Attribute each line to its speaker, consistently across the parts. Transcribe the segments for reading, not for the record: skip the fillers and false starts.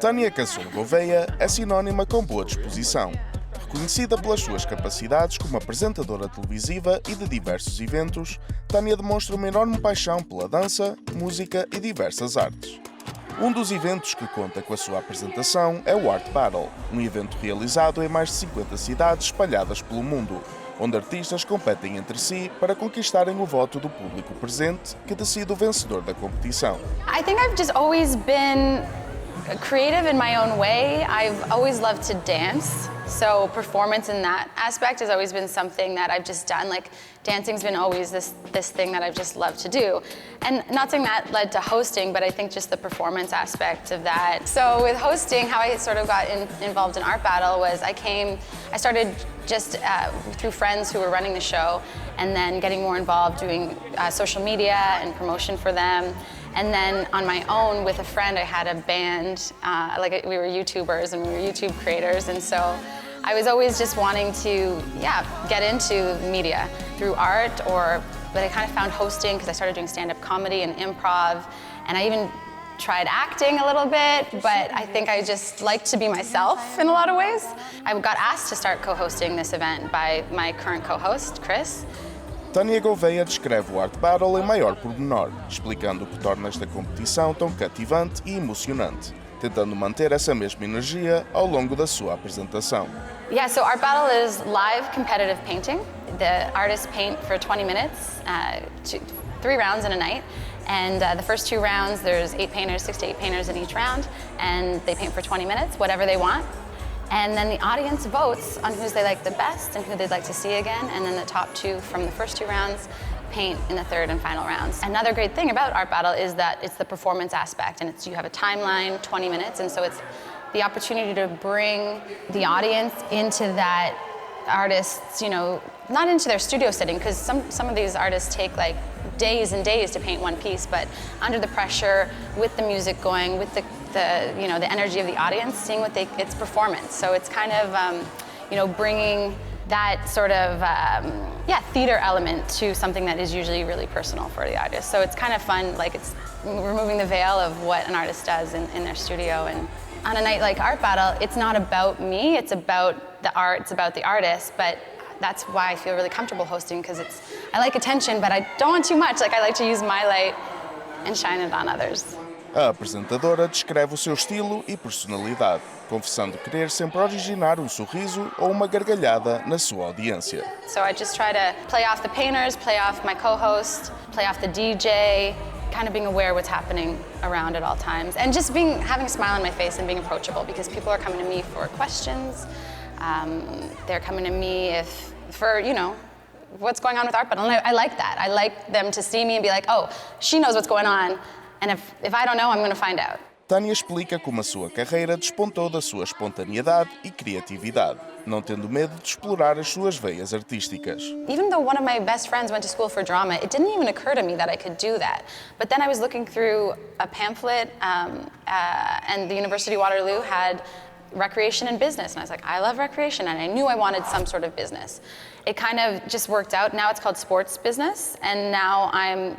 Speaker 1: Tanya Casole-Gouveia é sinónima com boa disposição. Reconhecida pelas suas capacidades como apresentadora televisiva e de diversos eventos, Tanya demonstra uma enorme paixão pela dança, música e diversas artes. Um dos eventos que conta com a sua apresentação é o Art Battle, um evento realizado em mais de 50 cidades espalhadas pelo mundo, onde artistas competem entre si para conquistarem o voto do público presente, que decide o vencedor da competição.
Speaker 2: I think I've just always been creative in my own way. I've always loved to dance, so performance in that aspect has always been something that I've just done. Like dancing's been always this thing that I've just loved to do. And not saying that led to hosting, but I think just the performance aspect of that. So with hosting, how I sort of got involved in Art Battle was I started just through friends who were running the show, and then getting more involved doing social media and promotion for them. And then on my own with a friend, I had a band, we were YouTubers and we were YouTube creators, and so I was always just wanting to, get into media through art, but I kind of found hosting because I started doing stand-up comedy and improv, and I even tried acting a little bit, but I think I just like to be myself in a lot of ways. I got asked to start co-hosting this event by my current co-host, Chris.
Speaker 1: Tanya Gouveia descreve o Art Battle em maior pormenor, explicando o que torna esta competição tão cativante e emocionante, tentando manter essa mesma energia ao longo da sua apresentação.
Speaker 2: Yeah, so Art Battle is live competitive painting. The artists paint for 20 minutes, 3 rounds in a night. And the first 2 rounds, there's 6 to 8 painters in each round, and they paint for 20 minutes, whatever they want. And then the audience votes on who they like the best and who they'd like to see again, and then the top 2 from the first 2 rounds paint in the 3rd and final rounds. Another great thing about Art Battle is that it's the performance aspect, and you have a timeline, 20 minutes, and so it's the opportunity to bring the audience into that artist's, not into their studio setting, because some of these artists take like days and days to paint one piece, but under the pressure, with the music going, with the energy of the audience, seeing it's performance. So it's kind of, bringing that sort of, theater element to something that is usually really personal for the artist. So it's kind of fun, like it's removing the veil of what an artist does in their studio. And on a night like Art Battle, it's not about me, it's about the art, it's about the artist, but that's why I feel really comfortable hosting, because I like attention, but I don't want too much. Like I like to use my light and shine it on others.
Speaker 1: A apresentadora descreve o seu estilo e personalidade, confessando querer sempre originar um sorriso ou uma gargalhada na sua audiência.
Speaker 2: So I just try to play off the painters, play off my co-host, play off the DJ, kind of being aware of what's happening around at all times, and just having a smile on my face and being approachable, because people are coming to me for questions. They're coming to me for what's going on with Art Battle. And I like that. I like them to see me and be like, oh, she knows what's going on. And if I don't know, I'm going to find out.
Speaker 1: Tanya explica como a sua carreira despontou da sua espontaneidade e criatividade, não tendo medo de explorar as suas veias artísticas.
Speaker 2: Even though one of my best friends went to school for drama, it didn't even occur to me that I could do that. But then I was looking through a pamphlet, and the University of Waterloo had recreation and business, and I was like, I love recreation, and I knew I wanted some sort of business. It kind of just worked out. Now it's called sports business, and now I'm,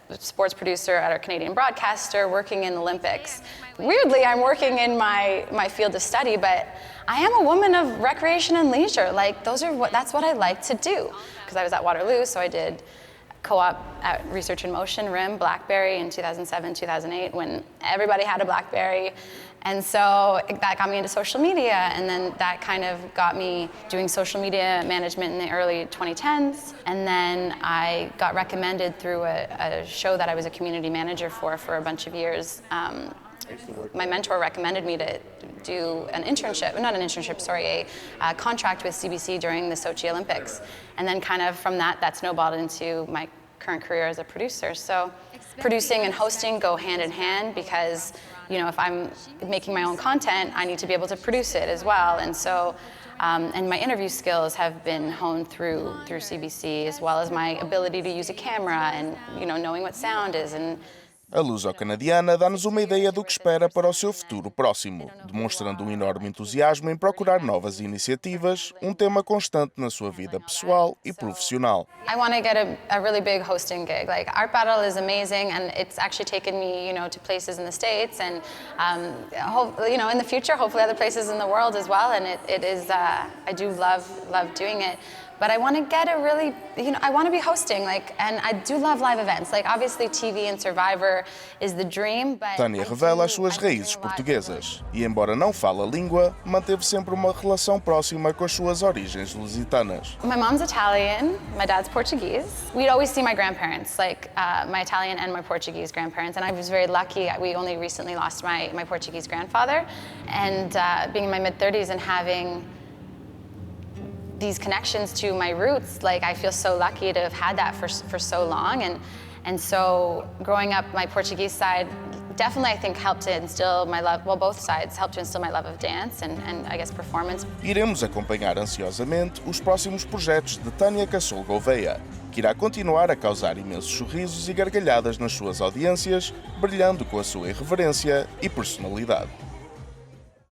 Speaker 2: a sports producer at our Canadian broadcaster, working in the Olympics. Weirdly, I'm working in my field of study, but I am a woman of recreation and leisure. Like that's what I like to do. Because I was at Waterloo, so I did co-op at Research in Motion, RIM, BlackBerry in 2007, 2008, when everybody had a BlackBerry. And so that got me into social media, and then that kind of got me doing social media management in the early 2010s. And then I got recommended through a show that I was a community manager for a bunch of years. My mentor recommended me to do a contract with CBC during the Sochi Olympics. And then kind of from that snowballed into my current career as a producer. So producing and hosting go hand in hand, because if I'm making my own content, I need to be able to produce it as well. And so, and my interview skills have been honed through CBC, as well as my ability to use a camera and, knowing what sound is. And
Speaker 1: A luso-canadiana dá-nos uma ideia do que espera para o seu futuro próximo, demonstrando um enorme entusiasmo em procurar novas iniciativas, um tema constante na sua vida pessoal e profissional.
Speaker 2: I want to get a really big hosting gig. Like Art Battle is amazing, and it's actually taken me, to places in the States, and in the future, hopefully other places in the world as well. And it is, I do love doing it. But I want to get a really, I want to be hosting, and I do love live events. Like, obviously, TV and Survivor is the dream, but...
Speaker 1: Tanya revela as suas raízes portuguesas e, embora não fale a língua, manteve sempre uma relação próxima com as suas origens lusitanas.
Speaker 2: My mom's Italian, my dad's Portuguese. We'd always see my grandparents, my Italian and my Portuguese grandparents, and I was very lucky. We only recently lost my Portuguese grandfather, and being in my mid-30s and having these connections to my roots, I feel so lucky to have had that for so long, and so growing up, my Portuguese side definitely I think helped to instill my love, well, both sides helped to instill my love of dance and I guess performance.
Speaker 1: Iremos acompanhar ansiosamente os próximos projetos de Tanya Casole-Gouveia, que irá continuar a causar imensos sorrisos e gargalhadas nas suas audiências, brilhando com a sua irreverência e personalidade.